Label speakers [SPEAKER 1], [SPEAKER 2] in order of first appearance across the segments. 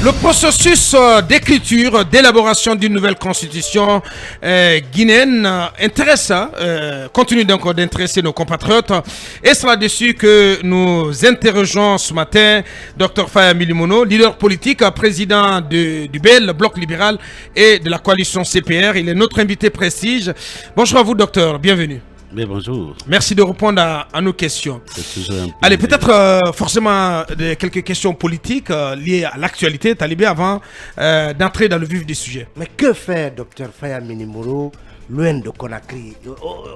[SPEAKER 1] Le processus d'écriture, d'élaboration d'une nouvelle constitution guinéenne continue donc d'intéresser nos compatriotes. Et c'est là-dessus que nous interrogeons ce matin Dr Faya Milimono, leader politique, président du BEL, Bloc libéral, et de la coalition CPR. Il est notre invité prestige. Bonjour à vous, docteur. Bienvenue.
[SPEAKER 2] Mais bonjour.
[SPEAKER 1] Merci de répondre à nos questions. Allez, peut-être forcément quelques questions politiques liées à l'actualité talibé avant d'entrer dans le vif du sujet.
[SPEAKER 3] Mais que fait Dr Faya Milimono loin de Conakry?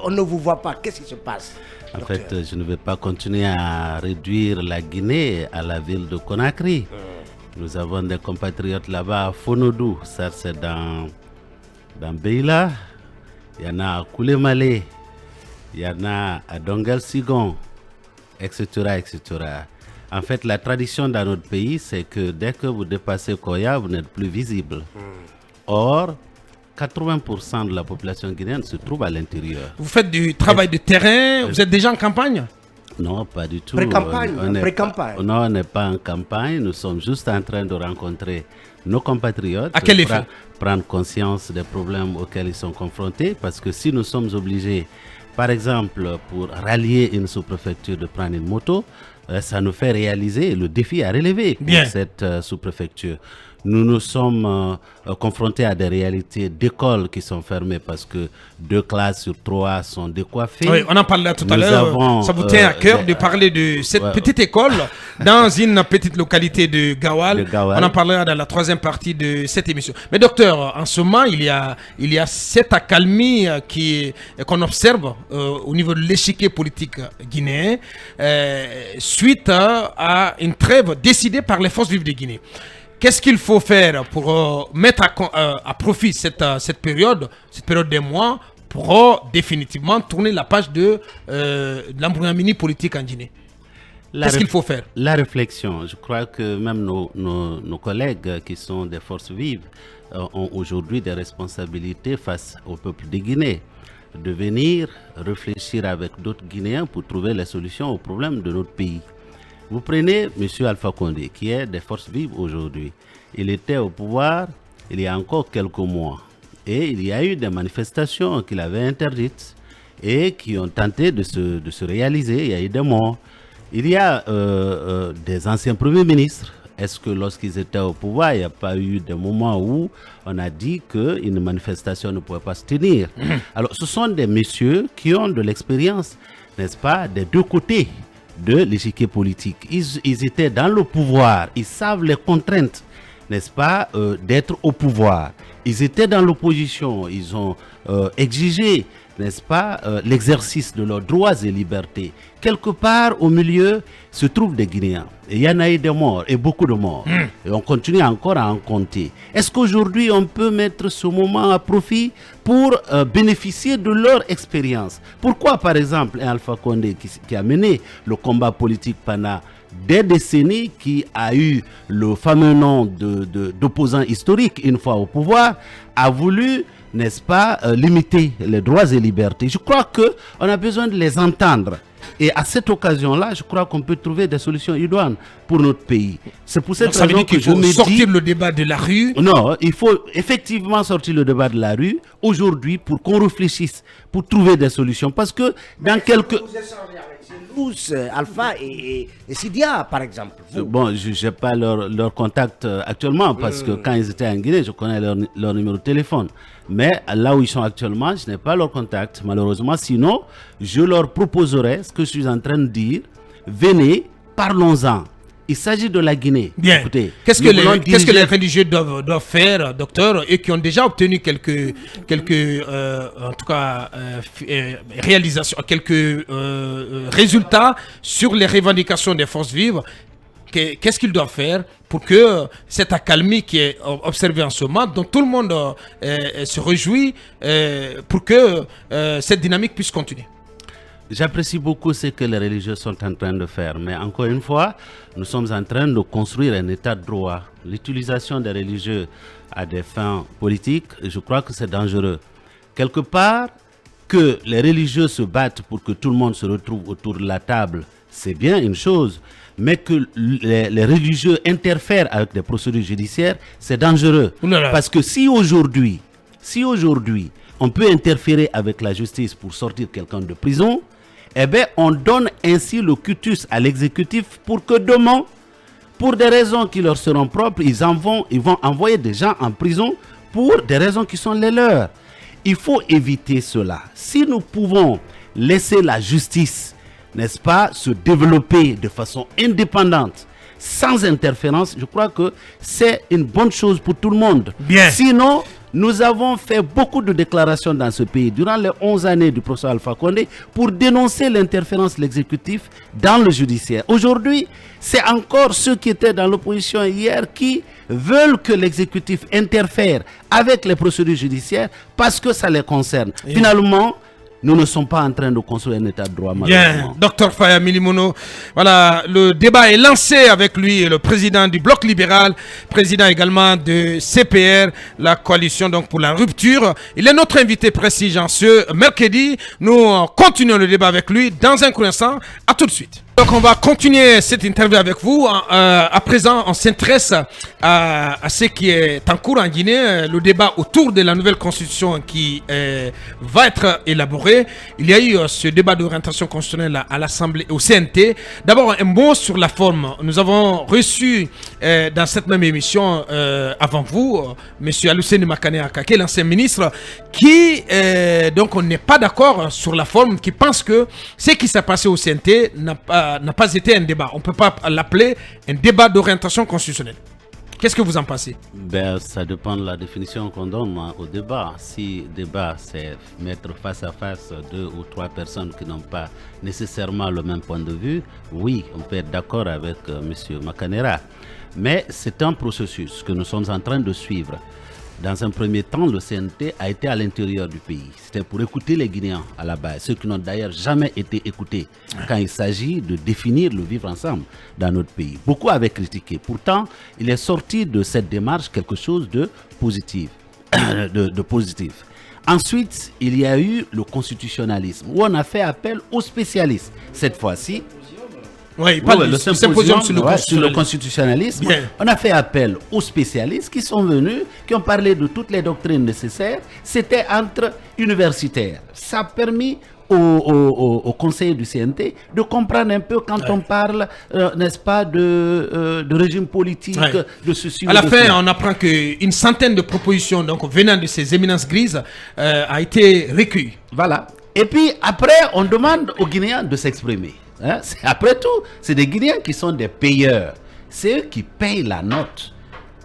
[SPEAKER 3] On ne vous voit pas. Qu'est-ce qui se passe?
[SPEAKER 2] En fait, je ne vais pas continuer à réduire la Guinée à la ville de Conakry. Nous avons des compatriotes là-bas à Fonodou, ça c'est dans Beila. Il y en a à Koulemale. Il y en a à Dongal Sigon, etc., etc. En fait, la tradition dans notre pays, c'est que dès que vous dépassez Koya, vous n'êtes plus visible. Or, 80% de la population guinéenne se trouve à l'intérieur.
[SPEAKER 1] Vous faites du travail de terrain, vous êtes déjà en campagne?
[SPEAKER 2] Non, pas du tout.
[SPEAKER 3] Pré-campagne,
[SPEAKER 2] Non, on n'est pas en campagne, nous sommes juste en train de rencontrer nos compatriotes.
[SPEAKER 1] À quel effet?
[SPEAKER 2] Prendre conscience des problèmes auxquels ils sont confrontés, parce que si nous sommes obligés, par exemple, pour rallier une sous-préfecture de prendre une moto, ça nous fait réaliser le défi à relever pour cette sous-préfecture. Nous nous sommes confrontés à des réalités d'écoles qui sont fermées parce que 2 classes sur 3 sont décoiffées.
[SPEAKER 1] Oui, on en parlait tout à l'heure. Ça vous tient à cœur de parler de cette petite école dans une petite localité de Gawal. On en parlera dans la 3e partie de cette émission. Mais docteur, en ce moment, il y a cette accalmie qu'on observe au niveau de l'échiquier politique guinéen suite à une trêve décidée par les forces vives de Guinée. Qu'est-ce qu'il faut faire pour mettre à profit cette période des mois pour définitivement tourner la page de l'embrouillamini politique en Guinée? Qu'est-ce qu'il faut faire?
[SPEAKER 2] La réflexion. Je crois que même nos collègues qui sont des forces vives ont aujourd'hui des responsabilités face au peuple de Guinée. De venir réfléchir avec d'autres Guinéens pour trouver les solutions aux problèmes de notre pays. Vous prenez M. Alpha Condé, qui est des forces vives aujourd'hui. Il était au pouvoir il y a encore quelques mois. Et il y a eu des manifestations qu'il avait interdites et qui ont tenté de se réaliser. Il y a eu des morts. Il y a des anciens premiers ministres. Est-ce que lorsqu'ils étaient au pouvoir, il n'y a pas eu des moments où on a dit qu'une manifestation ne pouvait pas se tenir? Alors, ce sont des messieurs qui ont de l'expérience, n'est-ce pas, des deux côtés de l'échiquier politique. Ils étaient dans le pouvoir, ils savent les contraintes, n'est-ce pas, d'être au pouvoir. Ils étaient dans l'opposition, ils ont exigé, n'est-ce pas, l'exercice de leurs droits et libertés. Quelque part au milieu se trouvent des Guinéens. Et il y en a eu des morts, et beaucoup de morts. Et on continue encore à en compter. Est-ce qu'aujourd'hui on peut mettre ce moment à profit pour bénéficier de leur expérience? Pourquoi par exemple un Alpha Condé qui a mené le combat politique pendant des décennies, qui a eu le fameux nom d'opposant historique une fois au pouvoir, a voulu, n'est-ce pas, limiter les droits et libertés? Je crois qu'on a besoin de les entendre. Et à cette occasion-là, je crois qu'on peut trouver des solutions idoines pour notre pays. C'est pour cette raison que je me dis...
[SPEAKER 1] sortir le débat de la rue?
[SPEAKER 2] Non, il faut effectivement sortir le débat de la rue aujourd'hui pour qu'on réfléchisse, pour trouver des solutions. Parce que dans quelques...
[SPEAKER 3] Alpha et Sidia, par exemple.
[SPEAKER 2] Bon, je n'ai pas leur contact actuellement parce que quand ils étaient en Guinée, je connais leur numéro de téléphone. Mais là où ils sont actuellement, je n'ai pas leur contact, malheureusement. Sinon, je leur proposerai ce que je suis en train de dire. Venez, parlons-en. Il s'agit de la Guinée.
[SPEAKER 1] Bien. Écoutez, qu'est-ce que les religieux doivent faire, docteur, et qui ont déjà obtenu quelques en tout cas, réalisations, quelques résultats sur les revendications des forces vives? Qu'est-ce qu'ils doivent faire pour que cette accalmie qui est observée en ce moment, dont tout le monde se réjouit, pour que cette dynamique puisse continuer?
[SPEAKER 2] J'apprécie beaucoup ce que les religieux sont en train de faire, mais encore une fois, nous sommes en train de construire un état de droit. L'utilisation des religieux à des fins politiques, je crois que c'est dangereux. Quelque part, que les religieux se battent pour que tout le monde se retrouve autour de la table c'est bien une chose. Mais que les religieux interfèrent avec des procédures judiciaires, c'est dangereux. Parce que si aujourd'hui, on peut interférer avec la justice pour sortir quelqu'un de prison, eh bien, on donne ainsi le cutus à l'exécutif pour que demain, pour des raisons qui leur seront propres, ils vont envoyer des gens en prison pour des raisons qui sont les leurs. Il faut éviter cela. Si nous pouvons laisser la justice, n'est-ce pas, se développer de façon indépendante, sans interférence, je crois que c'est une bonne chose pour tout le monde.
[SPEAKER 1] Bien.
[SPEAKER 2] Sinon, nous avons fait beaucoup de déclarations dans ce pays durant les 11 années du professeur Alpha Condé pour dénoncer l'interférence de l'exécutif dans le judiciaire. Aujourd'hui, c'est encore ceux qui étaient dans l'opposition hier qui veulent que l'exécutif interfère avec les procédures judiciaires parce que ça les concerne. Et finalement, nous ne sommes pas en train de construire un état de droit.
[SPEAKER 1] Bien, Dr Faya Milimono. Voilà, le débat est lancé avec lui, le président du Bloc libéral, président également de CPR, la coalition donc pour la rupture. Il est notre invité prestigieux ce mercredi. Nous continuons le débat avec lui dans un court instant. À tout de suite. Donc on va continuer cette interview avec vous. À présent, on s'intéresse à ce qui est en cours en Guinée, le débat autour de la nouvelle constitution qui va être élaborée. Il y a eu ce débat d'orientation constitutionnelle à l'Assemblée, au CNT. D'abord, un mot sur la forme. Nous avons reçu dans cette même émission, avant vous, M. Aluseni Makane Akake, l'ancien ministre, qui, donc, on n'est pas d'accord sur la forme, qui pense que ce qui s'est passé au CNT n'a pas été un débat. On ne peut pas l'appeler un débat d'orientation constitutionnelle. Qu'est-ce que vous en pensez?
[SPEAKER 2] Ça dépend de la définition qu'on donne au débat. Si débat, c'est mettre face à face 2 ou 3 personnes qui n'ont pas nécessairement le même point de vue, oui, on peut être d'accord avec M. Makanera. Mais c'est un processus que nous sommes en train de suivre. Dans un premier temps, le CNT a été à l'intérieur du pays. C'était pour écouter les Guinéens à la base, ceux qui n'ont d'ailleurs jamais été écoutés quand il s'agit de définir le vivre ensemble dans notre pays. Beaucoup avaient critiqué. Pourtant, il est sorti de cette démarche quelque chose de positif. Ensuite, il y a eu le constitutionnalisme, où on a fait appel aux spécialistes. Cette fois-ci,
[SPEAKER 1] oui, le symposium
[SPEAKER 2] sur le constitutionnalisme. Bien. On a fait appel aux spécialistes qui sont venus, qui ont parlé de toutes les doctrines nécessaires. C'était entre universitaires. Ça a permis aux conseillers du CNT de comprendre un peu quand on parle, n'est-ce pas, de régime politique, de ceci.
[SPEAKER 1] À la fin, on apprend qu'une centaine de propositions donc, venant de ces éminences grises a été recueillies.
[SPEAKER 2] Voilà. Et puis après, on demande aux Guinéens de s'exprimer. Hein? Après tout, c'est des Guinéens qui sont des payeurs. C'est eux qui payent la note.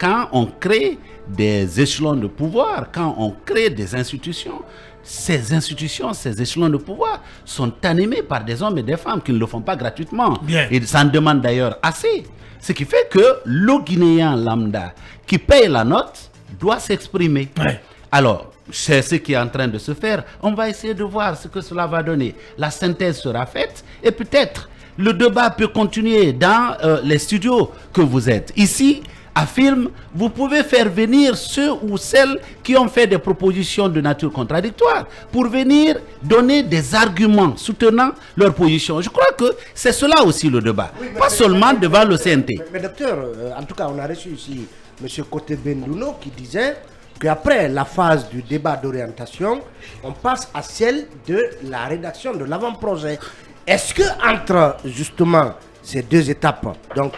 [SPEAKER 2] Quand on crée des échelons de pouvoir, quand on crée des institutions, ces échelons de pouvoir sont animés par des hommes et des femmes qui ne le font pas gratuitement.
[SPEAKER 1] Bien.
[SPEAKER 2] Ils s'en demandent d'ailleurs assez. Ce qui fait que le Guinéen lambda qui paye la note doit s'exprimer.
[SPEAKER 1] Ouais.
[SPEAKER 2] Alors, c'est ce qui est en train de se faire. On va essayer de voir ce que cela va donner. La synthèse sera faite et peut-être le débat peut continuer dans les studios que vous êtes. Ici, à Film, vous pouvez faire venir ceux ou celles qui ont fait des propositions de nature contradictoire pour venir donner des arguments soutenant leur position. Je crois que c'est cela aussi le débat, oui, pas seulement devant le CNT.
[SPEAKER 3] Mais docteur, en tout cas, on a reçu ici M. Kote Bendouno qui disait qu'après la phase du débat d'orientation, on passe à celle de la rédaction de l'avant-projet. Est-ce que entre justement ces deux étapes, donc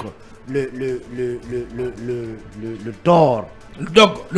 [SPEAKER 3] le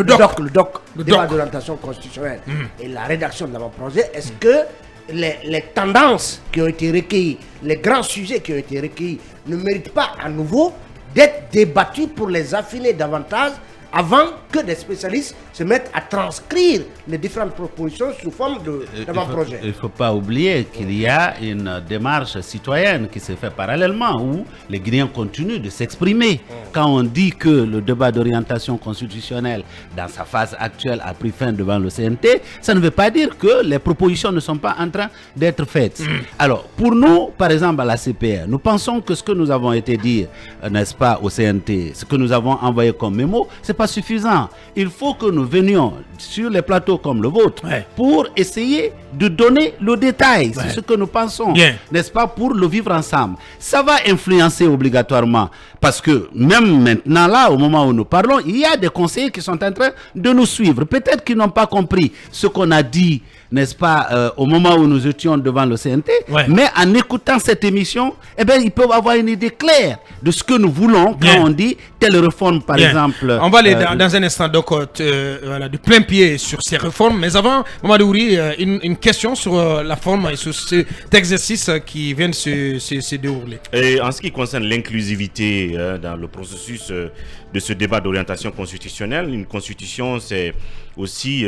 [SPEAKER 3] débat d'orientation constitutionnelle et la rédaction de l'avant-projet, est-ce que les tendances qui ont été recueillies, les grands sujets qui ont été recueillis ne méritent pas à nouveau d'être débattus pour les affiner davantage avant que des spécialistes se mettent à transcrire les différentes propositions sous forme d'avant-projet.
[SPEAKER 2] Il ne faut pas oublier qu'il y a une démarche citoyenne qui se fait parallèlement où les Guinéens continuent de s'exprimer. Quand on dit que le débat d'orientation constitutionnelle dans sa phase actuelle a pris fin devant le CNT, ça ne veut pas dire que les propositions ne sont pas en train d'être faites. Alors, pour nous, par exemple à la CPR, nous pensons que ce que nous avons été dire, n'est-ce pas, au CNT, ce que nous avons envoyé comme mémo, c'est pas suffisant. Il faut que nous venions sur les plateaux comme le vôtre pour essayer de donner le détail. C'est ce que nous pensons, n'est-ce pas, pour le vivre ensemble. Ça va influencer obligatoirement parce que même maintenant là, au moment où nous parlons, il y a des conseillers qui sont en train de nous suivre. Peut-être qu'ils n'ont pas compris ce qu'on a dit, n'est-ce pas, au moment où nous étions devant le CNT, mais en écoutant cette émission, eh bien, ils peuvent avoir une idée claire de ce que nous voulons quand on dit telle réforme, par exemple.
[SPEAKER 1] On va aller dans un instant donc, voilà, de plein pied sur ces réformes, mais avant, Mamadou Ouri, une question sur la forme et sur cet exercice qui vient de se dérouler.
[SPEAKER 4] Et en ce qui concerne l'inclusivité dans le processus de ce débat d'orientation constitutionnelle, une constitution, c'est aussi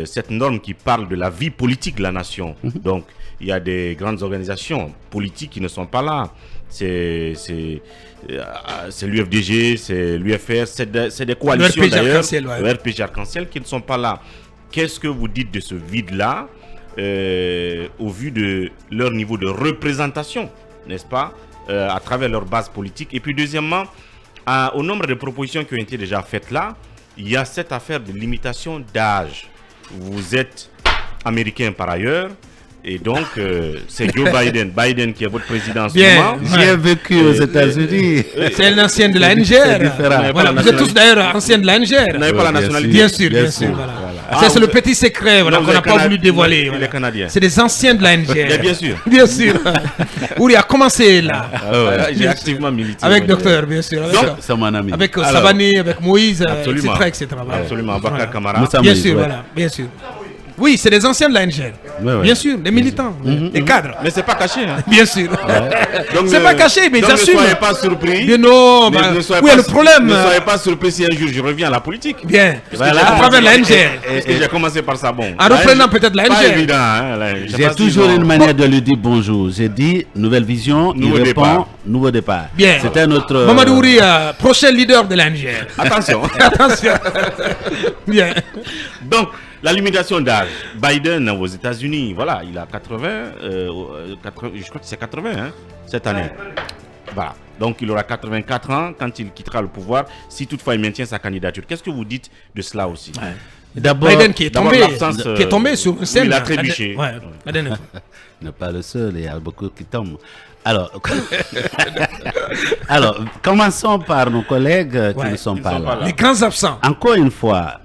[SPEAKER 4] cette norme qui parle de la vie politique de la nation. Donc, il y a des grandes organisations politiques qui ne sont pas là. C'est l'UFDG, c'est l'UFR, c'est des coalitions d'ailleurs, le RPG Arc-en-Ciel qui ne sont pas là. Qu'est-ce que vous dites de ce vide-là au vu de leur niveau de représentation, n'est-ce pas, à travers leur base politique? Et puis deuxièmement, au nombre de propositions qui ont été déjà faites là, il y a cette affaire de limitation d'âge. Vous êtes américain par ailleurs. Et donc, c'est Joe Biden qui est votre président en ce moment.
[SPEAKER 2] J'ai vécu aux États-Unis.
[SPEAKER 1] C'est l'ancien de la NGR. Voilà, vous êtes tous d'ailleurs anciens de la NGR.
[SPEAKER 4] Vous n'avez pas la nationalité.
[SPEAKER 1] Bien sûr. Voilà. C'est le petit secret qu'on n'a pas voulu dévoiler.
[SPEAKER 4] Les Canadiens.
[SPEAKER 1] C'est des anciens de la NGR.
[SPEAKER 4] Bien sûr.
[SPEAKER 1] Bien sûr. Ouri a commencé là.
[SPEAKER 4] J'ai activement milité.
[SPEAKER 1] Avec Docteur, bien sûr.
[SPEAKER 2] C'est mon ami.
[SPEAKER 1] Avec Savani, avec Moïse, etc.
[SPEAKER 4] Absolument. Bakar Kamara.
[SPEAKER 1] Bien sûr, voilà. Bien sûr. Oui, c'est des anciens de la NGR. Bien sûr, des militants, des cadres.
[SPEAKER 4] Mais c'est pas caché.
[SPEAKER 1] Bien sûr. C'est pas caché, mais ils assument.
[SPEAKER 4] Ne soyez pas surpris.
[SPEAKER 1] Mais non, oui, le problème.
[SPEAKER 4] Ne soyez pas surpris si un jour je reviens à la politique.
[SPEAKER 1] Bien. À travers la NGR.
[SPEAKER 4] Parce que j'ai commencé par ça. Bon.
[SPEAKER 1] En reprenant peut-être la NGR.
[SPEAKER 4] Pas évident.
[SPEAKER 2] J'ai toujours une manière de lui dire bonjour. J'ai dit nouvelle vision, il répond nouveau départ.
[SPEAKER 1] Bien.
[SPEAKER 2] C'était notre.
[SPEAKER 1] Mamadou Ouri, prochain leader de la NGR.
[SPEAKER 4] Attention.
[SPEAKER 1] Attention. Bien.
[SPEAKER 4] Donc, la limitation d'âge. Biden aux États-Unis, voilà, il a 80, je crois que c'est 80 cette année. Voilà. Donc il aura 84 ans quand il quittera le pouvoir, si toutefois il maintient sa candidature. Qu'est-ce que vous dites de cela aussi?
[SPEAKER 1] D'abord, Biden qui est tombé sur une scène.
[SPEAKER 4] Il a trébuché.
[SPEAKER 2] N'est pas le seul, il y a beaucoup qui tombent. Alors, commençons par nos collègues qui ne sont pas là.
[SPEAKER 1] Les grands absents.
[SPEAKER 2] Encore une fois,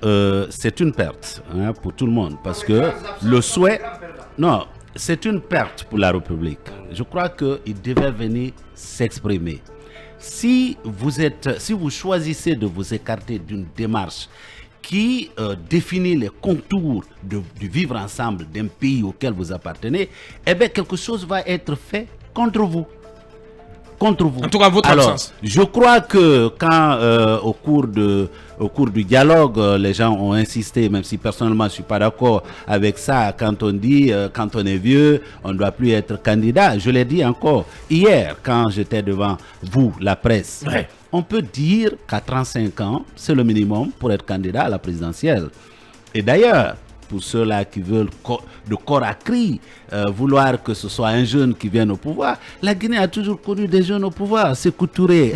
[SPEAKER 2] c'est une perte pour tout le monde parce que le souhait... Non, c'est une perte pour la République. Je crois qu'il devait venir s'exprimer. Si vous choisissez de vous écarter d'une démarche qui définit les contours du vivre ensemble d'un pays auquel vous appartenez, eh bien, quelque chose va être fait contre vous. En tout cas, votre absence. Je crois que quand, au cours du dialogue, les gens ont insisté, même si personnellement je ne suis pas d'accord avec ça, quand on dit, quand on est vieux, on ne doit plus être candidat. Je l'ai dit encore hier, quand j'étais devant vous, la presse. On peut dire qu'à 35 ans, c'est le minimum pour être candidat à la présidentielle. Et d'ailleurs, pour ceux-là qui veulent de corps à cri vouloir que ce soit un jeune qui vienne au pouvoir, la Guinée a toujours connu des jeunes au pouvoir. Sékou Touré,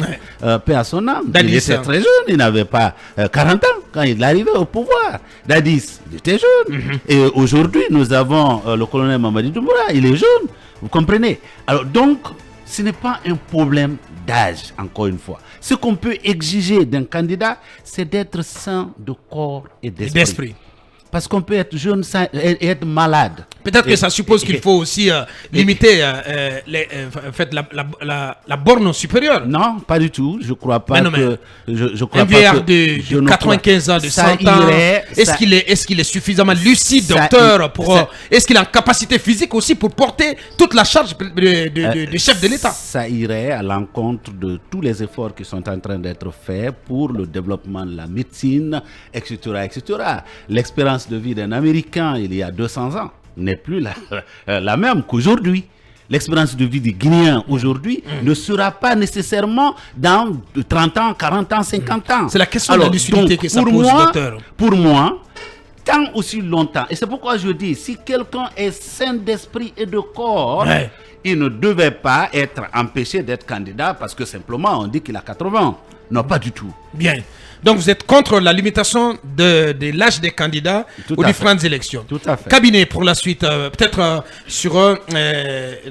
[SPEAKER 2] paix à son âme, il était très jeune, il n'avait pas 40 ans quand il arrivait au pouvoir. Dadis, il était jeune. Et aujourd'hui, nous avons le colonel Mamadi Doumbouya, il est jeune, vous comprenez. Alors donc, ce n'est pas un problème d'âge, encore une fois. Ce qu'on peut exiger d'un candidat, c'est d'être sain de corps et d'esprit. Parce qu'on peut être jeune et être malade.
[SPEAKER 1] Peut-être que ça suppose qu'il faut aussi limiter la borne supérieure.
[SPEAKER 2] Non, pas du tout. Je ne crois pas que...
[SPEAKER 1] Un vieillard de 95 ans, de 100 ans, est-ce qu'il est suffisamment lucide, docteur, est-ce qu'il a une capacité physique aussi pour porter toute la charge de chef de l'État? Ça
[SPEAKER 2] irait à l'encontre de tous les efforts qui sont en train d'être faits pour le développement de la médecine, etc. etc. L'expérience de vie d'un Américain il y a 200 ans n'est plus la même qu'aujourd'hui. L'expérience de vie des Guinéens aujourd'hui ne sera pas nécessairement dans 30 ans, 40 ans, 50 ans.
[SPEAKER 1] C'est la question de la lucidité que ça pose, docteur.
[SPEAKER 2] Pour moi, tant aussi longtemps, et c'est pourquoi je dis, si quelqu'un est sain d'esprit et de corps, il ne devait pas être empêché d'être candidat parce que simplement on dit qu'il a 80 ans. Non, pas du tout.
[SPEAKER 1] Bien. Donc vous êtes contre la limitation de l'âge des candidats aux différentes élections.
[SPEAKER 2] Tout à fait.
[SPEAKER 1] Cabinet, pour la suite, peut-être sur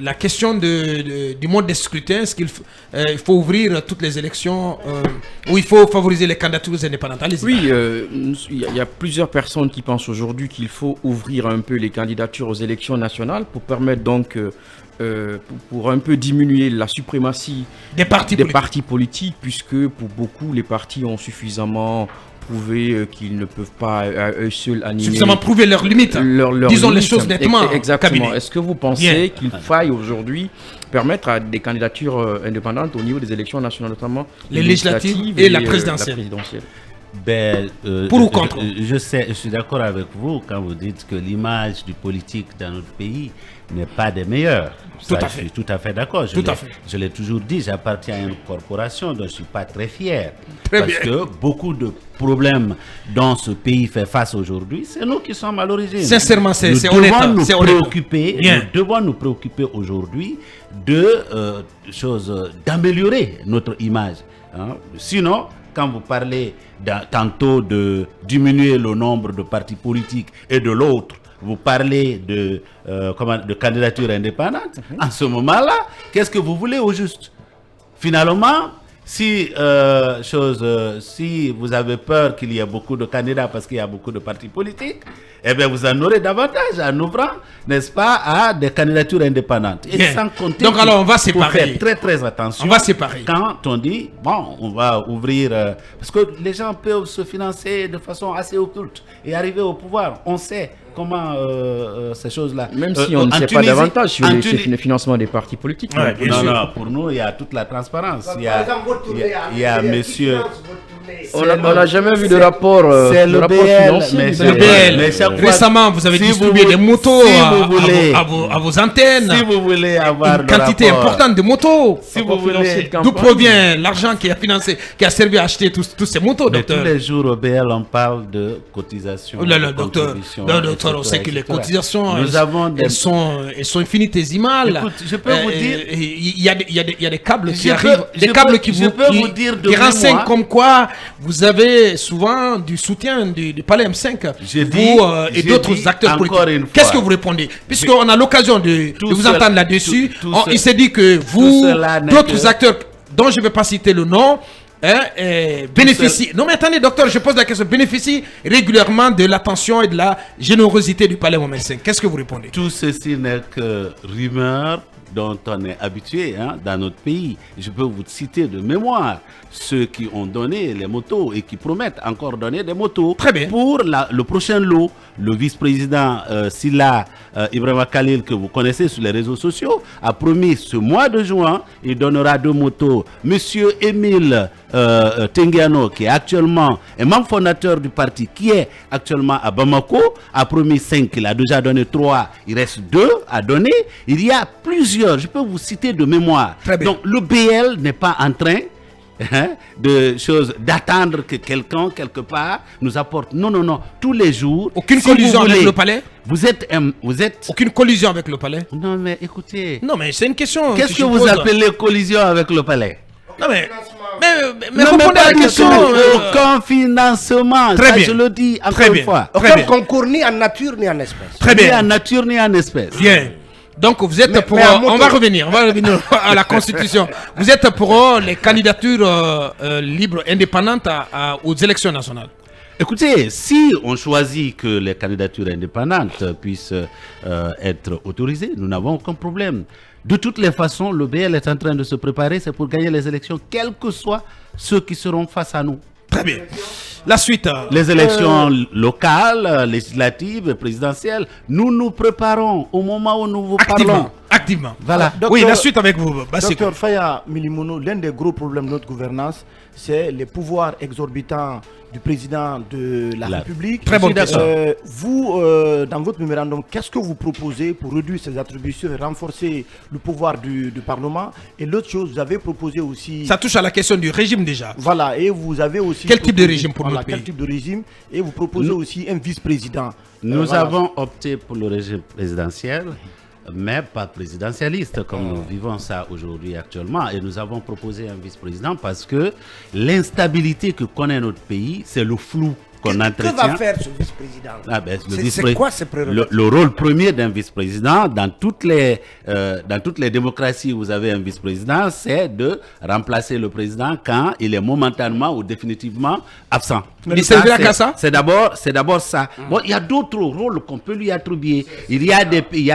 [SPEAKER 1] la question du mode de scrutin, est-ce qu'il faut ouvrir toutes les élections ou il faut favoriser les candidatures indépendantes?
[SPEAKER 5] Oui, il y a plusieurs personnes qui pensent aujourd'hui qu'il faut ouvrir un peu les candidatures aux élections nationales pour permettre donc pour un peu diminuer la suprématie
[SPEAKER 1] des partis politiques,
[SPEAKER 5] puisque pour beaucoup les partis ont suffisamment prouvé qu'ils ne peuvent pas à eux seuls animer.
[SPEAKER 1] Suffisamment prouver leurs limites. Disons les choses nettement.
[SPEAKER 5] Exactement. Est-ce que vous pensez qu'il faille aujourd'hui permettre à des candidatures indépendantes au niveau des élections nationales, notamment
[SPEAKER 1] les législatives et la présidentielle.
[SPEAKER 2] Pour ou contre? Je suis d'accord avec vous quand vous dites que l'image du politique dans notre pays n'est pas des meilleures.
[SPEAKER 1] Tout à fait.
[SPEAKER 2] Je suis tout à fait d'accord. Je l'ai toujours dit, j'appartiens à une corporation dont je ne suis pas très fier. Parce que beaucoup de problèmes dont ce pays fait face aujourd'hui, c'est nous qui sommes à l'origine.
[SPEAKER 1] Sincèrement, c'est honnête.
[SPEAKER 2] Nous devons nous préoccuper aujourd'hui d'améliorer notre image. Hein? Sinon, quand vous parlez tantôt de diminuer le nombre de partis politiques et de l'autre, vous parlez de candidature indépendante. En ce moment-là, qu'est-ce que vous voulez au juste? Finalement, si vous avez peur qu'il y ait beaucoup de candidats parce qu'il y a beaucoup de partis politiques, eh bien vous en aurez davantage en ouvrant, n'est-ce pas, à des candidatures indépendantes. Et sans compter.
[SPEAKER 1] Donc alors on va séparer.
[SPEAKER 2] Faire très très attention.
[SPEAKER 1] On va séparer.
[SPEAKER 2] Quand on dit bon, on va ouvrir parce que les gens peuvent se financer de façon assez occulte et arriver au pouvoir. On sait comment ces choses-là.
[SPEAKER 5] Même si on ne sait pas davantage sur le financement des partis politiques.
[SPEAKER 2] Non, pour nous, il y a toute la transparence. Il y a monsieur...
[SPEAKER 5] On n'a jamais vu de rapport,
[SPEAKER 2] c'est le BL.
[SPEAKER 1] Récemment, vous avez distribué des motos à vos antennes.
[SPEAKER 2] Si vous voulez avoir
[SPEAKER 1] une quantité importante de motos.
[SPEAKER 2] Si vous voulez.
[SPEAKER 1] D'où provient l'argent qui a servi à acheter tous ces motos, docteur?
[SPEAKER 2] Tous les jours au BL, on parle de cotisations.
[SPEAKER 1] Docteur, on sait que les cotisations, elles sont infinitésimales.
[SPEAKER 2] Écoute, je peux vous dire.
[SPEAKER 1] Il y a des câbles qui arrivent, des câbles qui vous renseignent comme quoi vous avez souvent du soutien du Palais M5, vous et d'autres acteurs politiques. Qu'est-ce que vous répondez? Puisqu'on a l'occasion de vous entendre là-dessus, il s'est dit que vous, d'autres acteurs dont je ne vais pas citer le nom, bénéficient. Non mais attendez, docteur, je pose la question. Bénéficient régulièrement de l'attention et de la générosité du Palais M5. Qu'est-ce que vous répondez?
[SPEAKER 2] Tout ceci n'est que rumeur dont on est habitué dans notre pays. Je peux vous citer de mémoire ceux qui ont donné les motos et qui promettent encore donner des motos.
[SPEAKER 1] Très bien.
[SPEAKER 2] Pour le prochain lot. Le vice-président Silla Ibrahima Khalil, que vous connaissez sur les réseaux sociaux, a promis ce mois de juin, il donnera 2 motos. Monsieur Émile Tengiano, qui est actuellement un membre fondateur du parti, qui est actuellement à Bamako, a promis 5, il a déjà donné 3, il reste 2 à donner. Il y a plusieurs, je peux vous citer de mémoire. Donc le BL n'est pas en train d'attendre que quelqu'un quelque part nous apporte. Non, tous les jours.
[SPEAKER 1] Aucune collusion avec le palais?
[SPEAKER 2] Vous êtes
[SPEAKER 1] aucune collusion avec le palais?
[SPEAKER 2] Non mais écoutez.
[SPEAKER 1] Non mais c'est une question.
[SPEAKER 2] Qu'est-ce que vous appelez collusion avec le palais?
[SPEAKER 1] Non mais répondez à la question.
[SPEAKER 2] Aucun financement.
[SPEAKER 1] Très bien.
[SPEAKER 2] Je le dis encore une fois.
[SPEAKER 3] Aucun concours ni en nature ni en espèces.
[SPEAKER 1] Très bien.
[SPEAKER 2] Ni en nature ni en espèces.
[SPEAKER 1] Bien. Donc vous êtes pour... on va revenir à la Constitution. Vous êtes pour les candidatures libres, indépendantes aux élections nationales?
[SPEAKER 2] Écoutez, si on choisit que les candidatures indépendantes puissent être autorisées, nous n'avons aucun problème. De toutes les façons, le BL est en train de se préparer, c'est pour gagner les élections, quels que soient ceux qui seront face à nous.
[SPEAKER 1] Très bien. La suite.
[SPEAKER 2] Les élections locales, législatives et présidentielles, nous nous préparons au moment où nous vous parlons.
[SPEAKER 1] Activement.
[SPEAKER 2] Voilà.
[SPEAKER 1] Oui, la suite avec vous.
[SPEAKER 6] Docteur Faya Milimono, l'un des gros problèmes de notre gouvernance, c'est les pouvoirs exorbitants du président de la République.
[SPEAKER 1] Très bonne question.
[SPEAKER 6] Vous, dans votre mémorandum, qu'est-ce que vous proposez pour réduire ces attributions et renforcer le pouvoir du Parlement? Et l'autre chose, vous avez proposé aussi...
[SPEAKER 1] Ça touche à la question du régime déjà.
[SPEAKER 6] Voilà, et vous avez aussi...
[SPEAKER 1] Quel type de régime pour notre pays?
[SPEAKER 6] Quel type de régime? Et vous proposez aussi un vice-président.
[SPEAKER 2] Nous avons opté pour le régime présidentiel mais pas présidentialiste, comme nous vivons ça aujourd'hui actuellement. Et nous avons proposé un vice-président parce que l'instabilité que connaît notre pays, c'est le flou qu'on entretient.
[SPEAKER 3] Que va faire ce vice-président? C'est quoi ce prérogatives?
[SPEAKER 2] Le rôle premier d'un vice-président, dans toutes les démocraties où vous avez un vice-président, c'est de remplacer le président quand il est momentanément ou définitivement absent.
[SPEAKER 1] Mais il servira qu'à ça?
[SPEAKER 2] C'est d'abord ça. Bon, il y a d'autres rôles qu'on peut lui attribuer. Il y a des pays...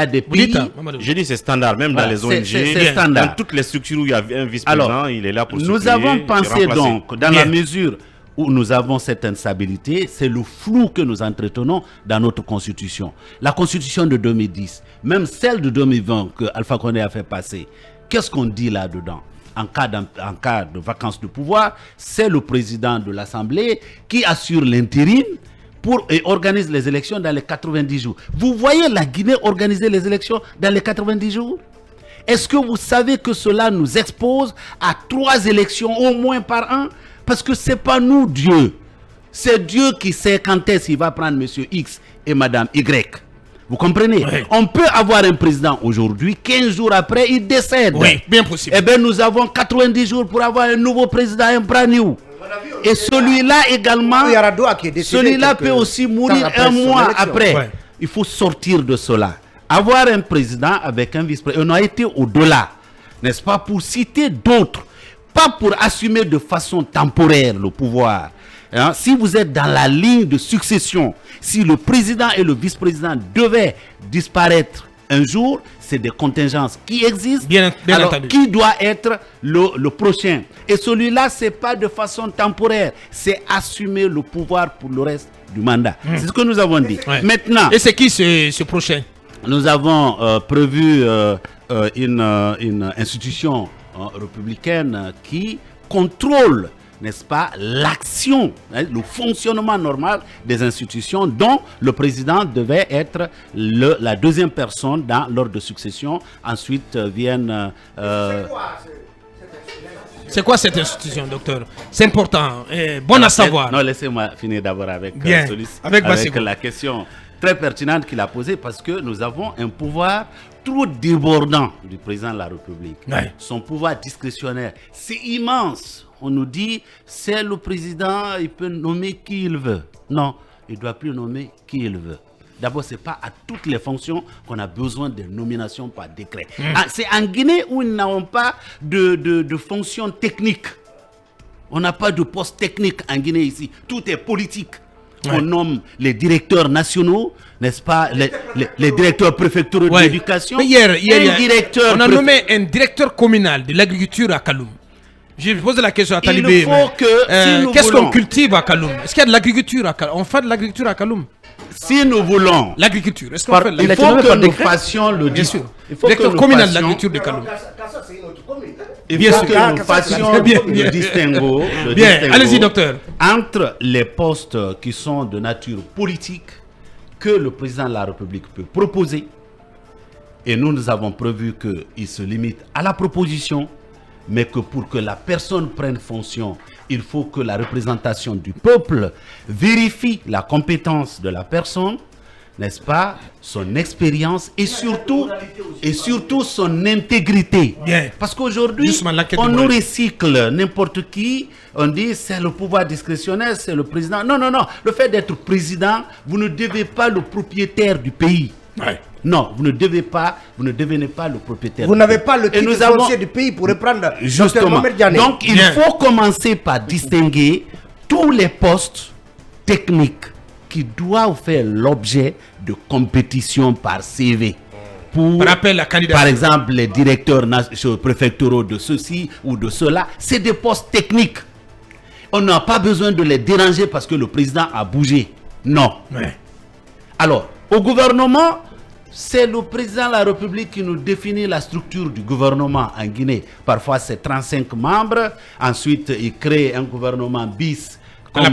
[SPEAKER 4] Je dis c'est standard, même dans les ONG,
[SPEAKER 2] c'est standard.
[SPEAKER 4] dans toutes les structures où il y a un vice-président, il est là pour
[SPEAKER 2] nous avons pensé donc, dans la mesure où nous avons cette instabilité, c'est le flou que nous entretenons dans notre constitution. La constitution de 2010, même celle de 2020 que Alpha Condé a fait passer, qu'est-ce qu'on dit là-dedans? En cas de vacances de pouvoir, c'est le président de l'Assemblée qui assure l'intérim et organise les élections dans les 90 jours. Vous voyez la Guinée organiser les élections dans les 90 jours? Est-ce que vous savez que cela nous expose à 3 élections au moins par an? Parce que ce n'est pas nous, Dieu. C'est Dieu qui sait quand est-ce qu'il va prendre monsieur X et madame Y. Vous comprenez? Oui. On peut avoir un président aujourd'hui, 15 jours après, il décède.
[SPEAKER 1] Oui, bien possible.
[SPEAKER 2] Eh bien, nous avons 90 jours pour avoir un nouveau président, un brand new. Et celui-là également, celui-là peut aussi mourir un mois après. Ouais. Il faut sortir de cela. Avoir un président avec un vice-président, on a été au-delà, n'est-ce pas, pour citer d'autres. Pas pour assumer de façon temporaire le pouvoir. Hein? Si vous êtes dans la ligne de succession, si le président et le vice-président devaient disparaître un jour, c'est des contingences qui existent.
[SPEAKER 1] Bien
[SPEAKER 2] alors,
[SPEAKER 1] entendu.
[SPEAKER 2] Qui doit être le prochain? Et celui-là, ce n'est pas de façon temporaire. C'est assumer le pouvoir pour le reste du mandat. C'est ce que nous avons dit.
[SPEAKER 1] Ouais.
[SPEAKER 2] Maintenant.
[SPEAKER 1] Et c'est qui ce prochain?
[SPEAKER 2] Nous avons prévu une institution républicaine qui contrôle, n'est-ce pas, l'action, le fonctionnement normal des institutions dont le président devait être la deuxième personne dans l'ordre de succession. Ensuite viennent...
[SPEAKER 1] C'est quoi cette institution, docteur? C'est important, bon à savoir.
[SPEAKER 2] Non, laissez-moi finir d'abord avec la question très pertinente qu'il a posée, parce que nous avons un pouvoir trop débordant du président de la République.
[SPEAKER 1] Ouais.
[SPEAKER 2] Son pouvoir discrétionnaire, c'est immense. On nous dit, c'est le président, il peut nommer qui il veut. Non, il ne doit plus nommer qui il veut. D'abord, ce n'est pas à toutes les fonctions qu'on a besoin de nominations par décret. C'est en Guinée où nous n'avons pas de fonctions techniques. On n'a pas de poste technique en Guinée ici. Tout est politique. Ouais. On nomme les directeurs nationaux, n'est-ce pas, les directeurs préfectoraux de l'éducation.
[SPEAKER 1] Mais hier on a nommé un directeur communal de l'agriculture à Kaloum. Je pose la question à Talibé.
[SPEAKER 2] Il faut que
[SPEAKER 1] qu'est-ce qu'on cultive à Kaloum? Est-ce qu'il y a de l'agriculture à Kaloum? On fait de l'agriculture à Kaloum?
[SPEAKER 2] Si nous voulons
[SPEAKER 1] l'agriculture, est-ce qu'on fait
[SPEAKER 2] il faut que nous fassions le
[SPEAKER 1] directeur communal de l'agriculture de Kaloum.
[SPEAKER 2] Il faut que nous fassions le distinguo.
[SPEAKER 1] Allez-y, docteur.
[SPEAKER 2] Entre les postes qui sont de nature politique que le président de la République peut proposer, et nous avons prévu qu'il se limite à la proposition, mais que pour que la personne prenne fonction, il faut que la représentation du peuple vérifie la compétence de la personne, n'est-ce pas, son expérience et surtout son intégrité.
[SPEAKER 1] Bien.
[SPEAKER 2] Parce qu'aujourd'hui, on nous recycle n'importe qui, on dit c'est le pouvoir discrétionnaire, c'est le président. Non, non, non, le fait d'être président, vous ne devez pas le propriétaire du pays.
[SPEAKER 1] Ouais.
[SPEAKER 2] Non, vous ne devenez pas le propriétaire.
[SPEAKER 3] Vous n'avez pas le titre foncier du pays pour reprendre.
[SPEAKER 2] Justement. Donc, il faut commencer par distinguer tous les postes techniques qui doivent faire l'objet de compétition par CV. Pour
[SPEAKER 1] rappel, la candidature.
[SPEAKER 2] Par exemple, les directeurs préfectoraux de ceci ou de cela, c'est des postes techniques. On n'a pas besoin de les déranger parce que le président a bougé. Non.
[SPEAKER 1] Ouais.
[SPEAKER 2] Alors, au gouvernement, c'est le président de la République qui nous définit la structure du gouvernement en Guinée. Parfois, c'est 35 membres. Ensuite, il crée un gouvernement bis comme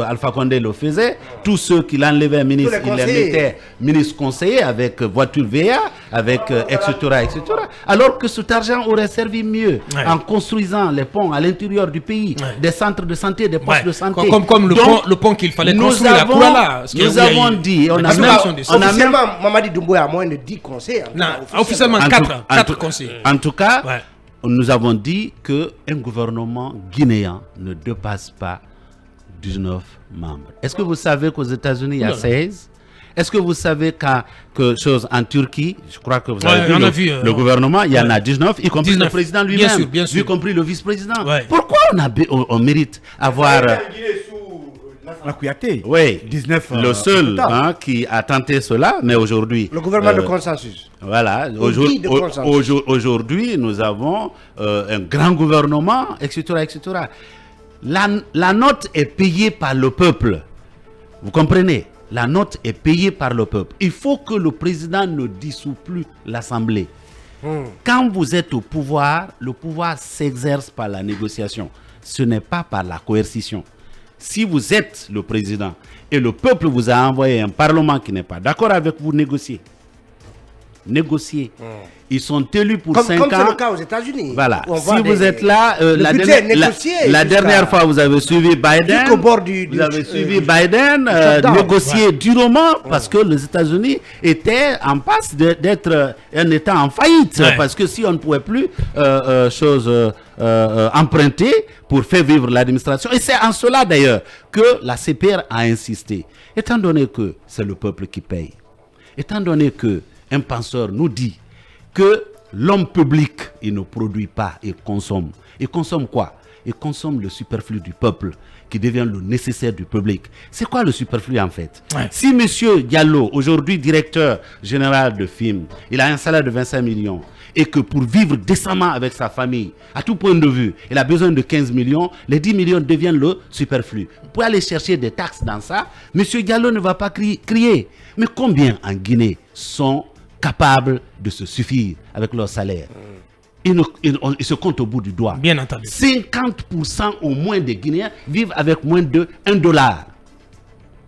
[SPEAKER 2] Alpha Condé le faisait. Tous ceux qui l'enlevaient ministre, ils les mettaient ministre conseiller avec voiture VA, avec etc., etc. Alors que cet argent aurait servi mieux en construisant les ponts à l'intérieur du pays, des centres de santé, des postes de santé.
[SPEAKER 1] Comme le pont qu'il fallait construire à Koulala.
[SPEAKER 2] Nous avons dit, on a
[SPEAKER 3] même Mamadi Doumbouya a moins de 10 conseils.
[SPEAKER 1] Non, officiellement 4 conseils.
[SPEAKER 2] En tout cas, nous avons dit qu'un gouvernement guinéen ne dépasse pas 19 membres. Est-ce que vous savez qu'aux États-Unis, il y a 16? Est-ce que vous savez que chose en Turquie, je crois que vous avez vu le gouvernement, il y en a 19, y compris le président lui-même, y compris le vice-président. Pourquoi on mérite avoir... Oui, 19, le seul qui a tenté cela, mais aujourd'hui...
[SPEAKER 3] Le gouvernement de consensus.
[SPEAKER 2] Voilà, aujourd'hui nous avons un grand gouvernement, etc., etc. La note est payée par le peuple. Vous comprenez? La note est payée par le peuple. Il faut que le président ne dissout plus l'Assemblée. Quand vous êtes au pouvoir, le pouvoir s'exerce par la négociation. Ce n'est pas par la coercition. Si vous êtes le président et le peuple vous a envoyé un parlement qui n'est pas d'accord avec vous, négociez. Ils sont élus pour 5 ans.
[SPEAKER 3] Comme c'est le cas aux États-Unis.
[SPEAKER 2] Voilà. Si vous êtes là, la dernière fois, vous avez suivi Biden. Vous avez suivi Biden négocier durement parce que les États-Unis étaient en passe d'être un État en faillite. Parce que si on ne pouvait plus emprunter pour faire vivre l'administration. Et c'est en cela d'ailleurs que la CPR a insisté. Étant donné que c'est le peuple qui paye, étant donné que un penseur nous dit que l'homme public, il ne produit pas, il consomme. Il consomme quoi? Il consomme le superflu du peuple qui devient le nécessaire du public. C'est quoi le superflu en fait? Si M. Diallo, aujourd'hui directeur général de FIM, il a un salaire de 25 millions et que pour vivre décemment avec sa famille, à tout point de vue, il a besoin de 15 millions, les 10 millions deviennent le superflu. Pour aller chercher des taxes dans ça, M. Diallo ne va pas crier. Mais combien en Guinée sont capables de se suffire avec leur salaire? Ils se comptent au bout du doigt.
[SPEAKER 1] Bien entendu.
[SPEAKER 2] 50% au moins des Guinéens vivent avec moins de $1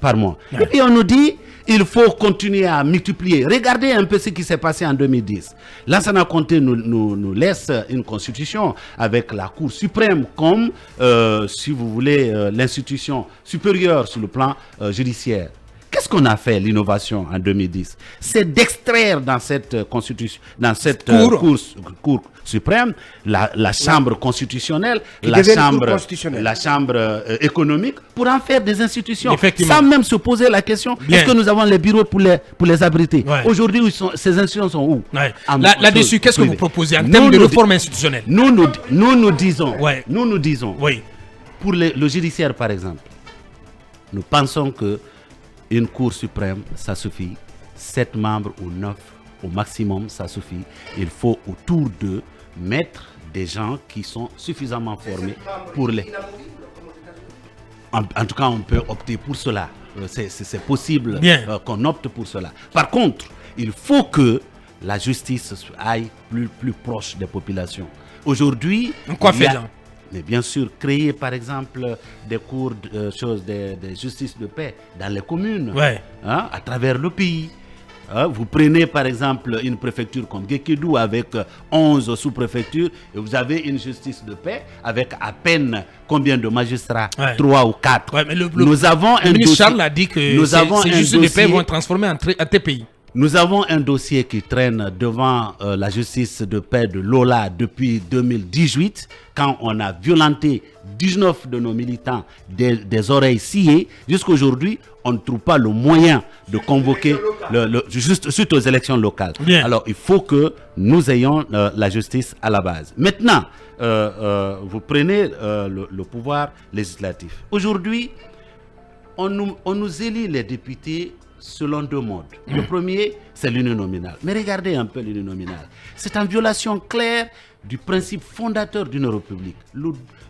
[SPEAKER 2] par mois. Et puis on nous dit il faut continuer à multiplier. Regardez un peu ce qui s'est passé en 2010. Lansana Conté nous laisse une constitution avec la Cour suprême comme, si vous voulez, l'institution supérieure sur le plan judiciaire. Qu'est-ce qu'on a fait, l'innovation en 2010? C'est d'extraire dans cette constitution, dans cette cour suprême, la chambre constitutionnelle, la chambre économique, pour en faire des institutions, sans même se poser la question, est-ce que nous avons les bureaux pour les abriter? Aujourd'hui, ces institutions sont où?
[SPEAKER 1] Là-dessus, qu'est-ce que vous proposez en termes de réforme institutionnelle?
[SPEAKER 2] Nous nous disons, pour le judiciaire par exemple, nous pensons que une cour suprême, ça suffit. 7 membres ou 9 au maximum, ça suffit. Il faut autour d'eux mettre des gens qui sont suffisamment formés pour les... En tout cas, on peut opter pour cela. C'est possible qu'on opte pour cela. Par contre, il faut que la justice aille plus proche des populations. Aujourd'hui...
[SPEAKER 1] Quoi faire?
[SPEAKER 2] Mais bien sûr, créer par exemple des cours de justice de paix dans les communes, à travers le pays. Vous prenez par exemple une préfecture comme Guékédou avec 11 sous-préfectures et vous avez une justice de paix avec à peine combien de magistrats? 3 ou 4.
[SPEAKER 1] Mais nous avons un dossier. Charles a dit que ces justices de paix vont être transformées en TPI.
[SPEAKER 2] Nous avons un dossier qui traîne devant la justice de paix de Lola depuis 2018, quand on a violenté 19 de nos militants des oreilles sciées. Jusqu'à aujourd'hui, on ne trouve pas le moyen de convoquer juste suite aux élections locales. Alors, il faut que nous ayons la justice à la base. Maintenant, vous prenez le pouvoir législatif. Aujourd'hui, on nous élit les députés selon 2 modes. Le premier, c'est l'uninominal. Mais regardez un peu l'uninominal. C'est en violation claire du principe fondateur d'une république,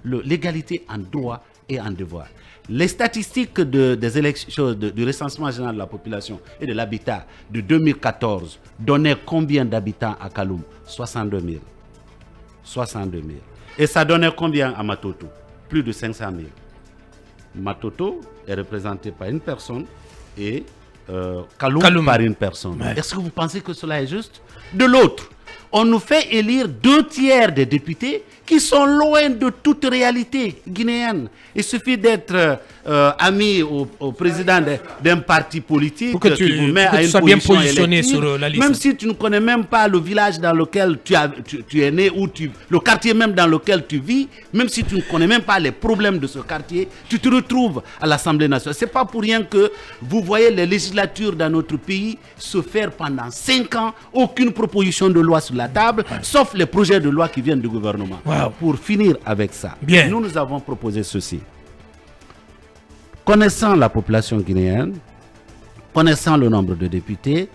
[SPEAKER 2] l'égalité en droit et en devoir. Les statistiques des élections, du recensement général de la population et de l'habitat de 2014 donnaient combien d'habitants à Kaloum? 62 000. 62 000. Et ça donnait combien à Matoto? Plus de 500 000. Matoto est représenté par une personne et Kaloum par une personne. Ouais. Est-ce que vous pensez que cela est juste? De l'autre, on nous fait élire 2/3 des députés qui sont loin de toute réalité guinéenne. Il suffit d'être ami au président d'un parti politique
[SPEAKER 1] pour que tu
[SPEAKER 2] vous met à une
[SPEAKER 1] sois bien positionné
[SPEAKER 2] élective,
[SPEAKER 1] sur la liste.
[SPEAKER 2] même si tu ne connais même pas le village dans lequel tu es né, ou le quartier même dans lequel tu vis, même si tu ne connais même pas les problèmes de ce quartier, tu te retrouves à l'Assemblée nationale. C'est pas pour rien que vous voyez les législatures dans notre pays se faire pendant 5 ans, aucune proposition de loi sur la table, sauf les projets de loi qui viennent du gouvernement. Wow. Pour finir avec ça, nous avons proposé ceci. Connaissant la population guinéenne, connaissant le nombre de députés,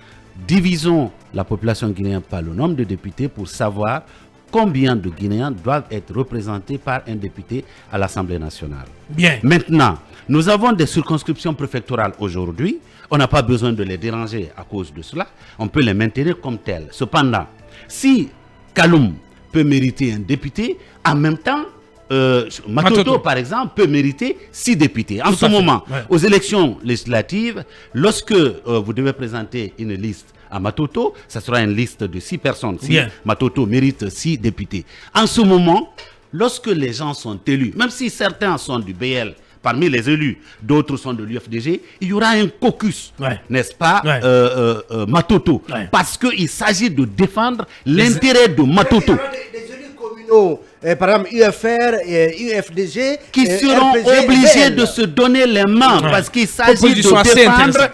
[SPEAKER 2] divisons la population guinéenne par le nombre de députés pour savoir combien de Guinéens doivent être représentés par un député à l'Assemblée nationale. Bien. Maintenant, nous avons des circonscriptions préfectorales aujourd'hui. On n'a pas besoin de les déranger à cause de cela. On peut les maintenir comme telles. Cependant, si Kaloum peut mériter un député, en même temps, Matoto, par exemple, peut mériter 6 députés. En ce moment, aux élections législatives, lorsque vous devez présenter une liste à Matoto, ça sera une liste de 6 personnes. Si Matoto mérite 6 députés. En ce moment, lorsque les gens sont élus, même si certains sont du BL, parmi les élus, d'autres sont de l'UFDG, il y aura un caucus, n'est-ce pas, Matoto, parce qu'il s'agit de défendre l'intérêt de Matoto.
[SPEAKER 3] Des élus communaux, par exemple UFR et UFDG,
[SPEAKER 2] qui seront obligés de se donner les mains, parce qu'il s'agit de défendre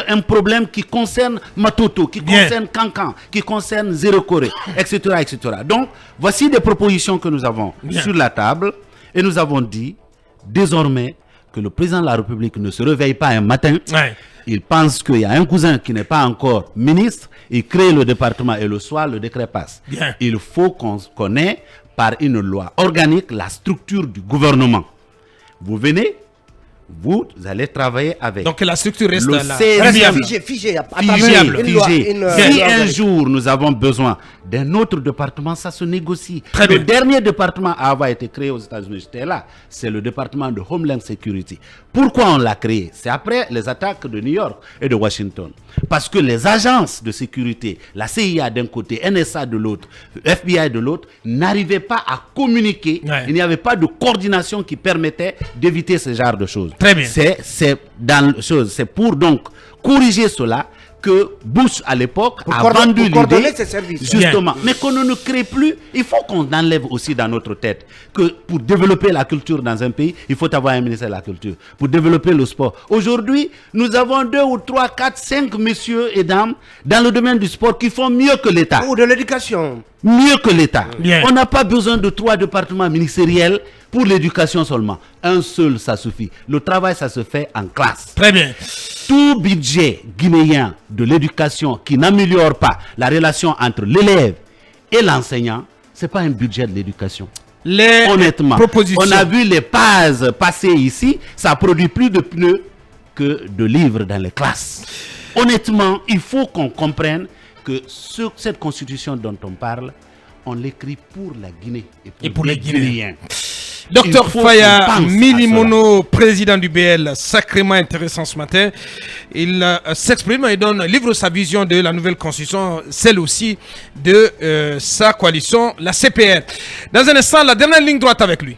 [SPEAKER 2] un problème qui concerne Matoto, qui concerne Kankan, qui concerne Zéro Corée, etc., etc. Donc, voici des propositions que nous avons sur la table, et nous avons dit désormais que le président de la République ne se réveille pas un matin, il pense qu'il y a un cousin qui n'est pas encore ministre, il crée le département et le soir le décret passe. Il faut qu'on connaisse par une loi organique la structure du gouvernement. Vous venez, vous allez travailler avec.
[SPEAKER 1] Donc la structure reste là.
[SPEAKER 3] Figé.
[SPEAKER 2] Si un jour nous avons besoin d'un autre département, ça se négocie. Le dernier département à avoir été créé aux États-Unis, j'étais là, c'est le département de Homeland Security. Pourquoi on l'a créé? C'est après les attaques de New York et de Washington. Parce que les agences de sécurité, la CIA d'un côté, NSA de l'autre, FBI de l'autre, n'arrivaient pas à communiquer. Il n'y avait pas de coordination qui permettait d'éviter ce genre de choses.
[SPEAKER 1] Très bien.
[SPEAKER 2] C'est pour donc corriger cela que Bush à l'époque a vendu l'idée, justement, mais qu'on ne crée plus. Il faut qu'on enlève aussi dans notre tête que pour développer la culture dans un pays, il faut avoir un ministère de la culture. Pour développer le sport, aujourd'hui, nous avons 2 ou 3, 4, 5 messieurs et dames dans le domaine du sport qui font mieux que l'État.
[SPEAKER 3] Ou de l'éducation.
[SPEAKER 2] Mieux que l'État. On n'a pas besoin de 3 départements ministériels pour l'éducation seulement. Un seul, ça suffit. Le travail, ça se fait en classe.
[SPEAKER 1] Très bien.
[SPEAKER 2] Tout budget guinéen de l'éducation qui n'améliore pas la relation entre l'élève et l'enseignant, ce n'est pas un budget de l'éducation. Honnêtement, on a vu les PAS passer ici, ça produit plus de pneus que de livres dans les classes. Honnêtement, il faut qu'on comprenne que cette constitution dont on parle, on l'écrit pour la Guinée et pour les Guinéens.
[SPEAKER 1] Docteur Faya Milimono, président du BL, sacrément intéressant ce matin. Il s'exprime et livre sa vision de la nouvelle constitution, celle aussi de sa coalition, la CPR. Dans un instant, la dernière ligne droite avec lui.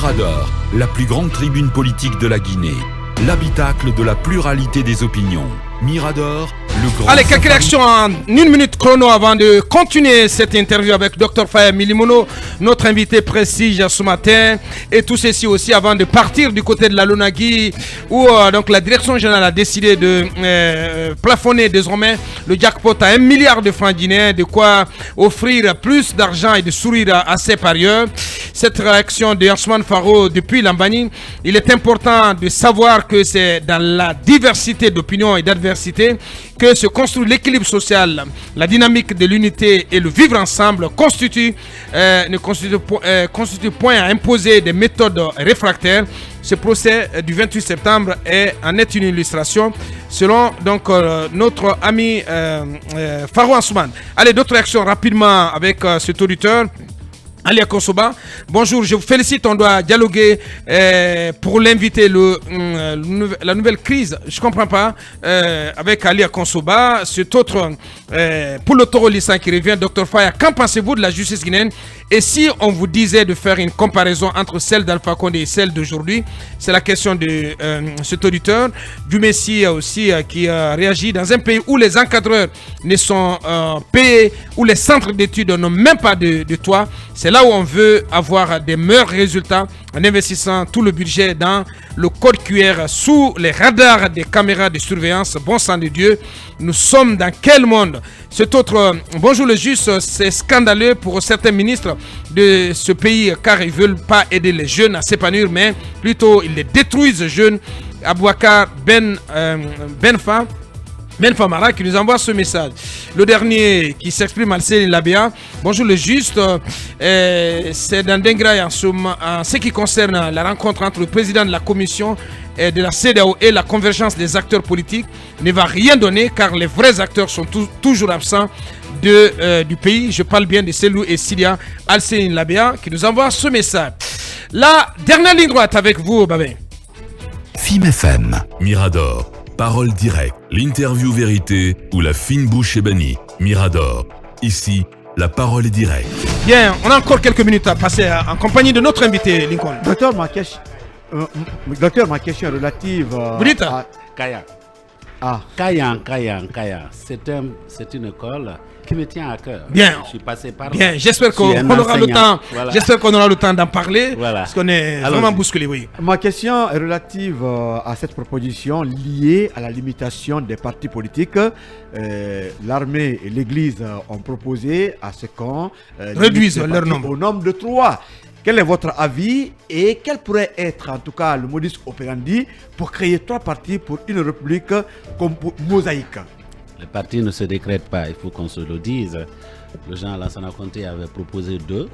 [SPEAKER 7] Mirador, la plus grande tribune politique de la Guinée. L'habitacle de la pluralité des opinions. Mirador, le grand...
[SPEAKER 1] Allez, quelques réactions en 1 minute chrono avant de continuer cette interview avec Dr Faya Milimono, notre invité prestige ce matin. Et tout ceci aussi avant de partir du côté de la Lonagui, où donc la direction générale a décidé de plafonner désormais le jackpot à 1 milliard de francs guinéens, de quoi offrir plus d'argent et de sourire à ses parieurs. Cette réaction de Ousmane Faro depuis Lambani, il est important de savoir que c'est dans la diversité d'opinions et d'adversités que se construit l'équilibre social, la dynamique de l'unité et le vivre ensemble ne constitue point à imposer des méthodes réfractaires. Ce procès du 28 septembre en est une illustration, selon donc notre ami Faro Ousmane. Allez, d'autres réactions rapidement avec cet auditeur. Alia Konsoba, bonjour, je vous félicite, on doit dialoguer pour l'inviter, la nouvelle crise, je ne comprends pas, avec Alia Konsoba, cet autre, pour le taureau lycéen qui revient, Dr Faya, qu'en pensez-vous de la justice guinéenne? Et si on vous disait de faire une comparaison entre celle d'Alpha Condé et celle d'aujourd'hui, c'est la question de cet auditeur, du Messie aussi qui réagit dans un pays où les encadreurs ne sont payés, où les centres d'études n'ont même pas de toit. C'est là où on veut avoir des meilleurs résultats en investissant tout le budget dans le code QR sous les radars des caméras de surveillance. Bon sang de Dieu, nous sommes dans quel monde? Cet autre, bonjour le juste, c'est scandaleux pour certains ministres de ce pays car ils ne veulent pas aider les jeunes à s'épanouir, mais plutôt ils les détruisent jeunes. Abouakar Ben Famara qui nous envoie ce message. Le dernier qui s'exprime, Alcé Labia. Bonjour le juste. C'est dans Dengraï en ce qui concerne la rencontre entre le président de la commission de la CEDEAO et la convergence des acteurs politiques ne va rien donner car les vrais acteurs sont toujours absents du pays. Je parle bien de Selou et Sidia Alcé Labia qui nous envoie ce message. La dernière ligne droite avec vous, Babé.
[SPEAKER 7] FIM FM, Mirador. Parole directe, l'interview vérité ou la fine bouche ébénie. Mirador. Ici, la parole est directe.
[SPEAKER 1] Bien, on a encore quelques minutes à passer en compagnie de notre invité, Lincoln.
[SPEAKER 6] Docteur, ma question est relative
[SPEAKER 1] Vous dites
[SPEAKER 2] à Kaya. Kaya. C'est une école qui me tient à cœur.
[SPEAKER 1] Bien.
[SPEAKER 2] Je suis passé par là.
[SPEAKER 1] Bien, j'espère qu'on aura le temps. Voilà. J'espère qu'on aura le temps d'en parler. Voilà. Parce qu'on est vraiment bousculé, oui.
[SPEAKER 6] Ma question est relative à cette proposition liée à la limitation des partis politiques. L'armée et l'Église ont proposé à ce qu'on
[SPEAKER 1] réduise leur nombre
[SPEAKER 6] au nombre de 3. Quel est votre avis et quel pourrait être en tout cas le modus operandi pour créer 3 partis pour une république comme mosaïque?
[SPEAKER 2] Les partis ne se décrètent pas, il faut qu'on se le dise. Le Jean Alassane Conté avait proposé 2.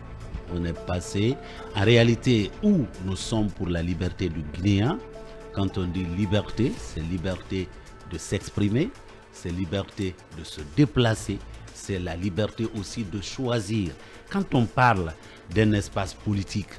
[SPEAKER 2] On est passé. En réalité, où nous sommes pour la liberté du Guinéen, quand on dit liberté, c'est liberté de s'exprimer, c'est liberté de se déplacer, c'est la liberté aussi de choisir. Quand on parle d'un espace politique,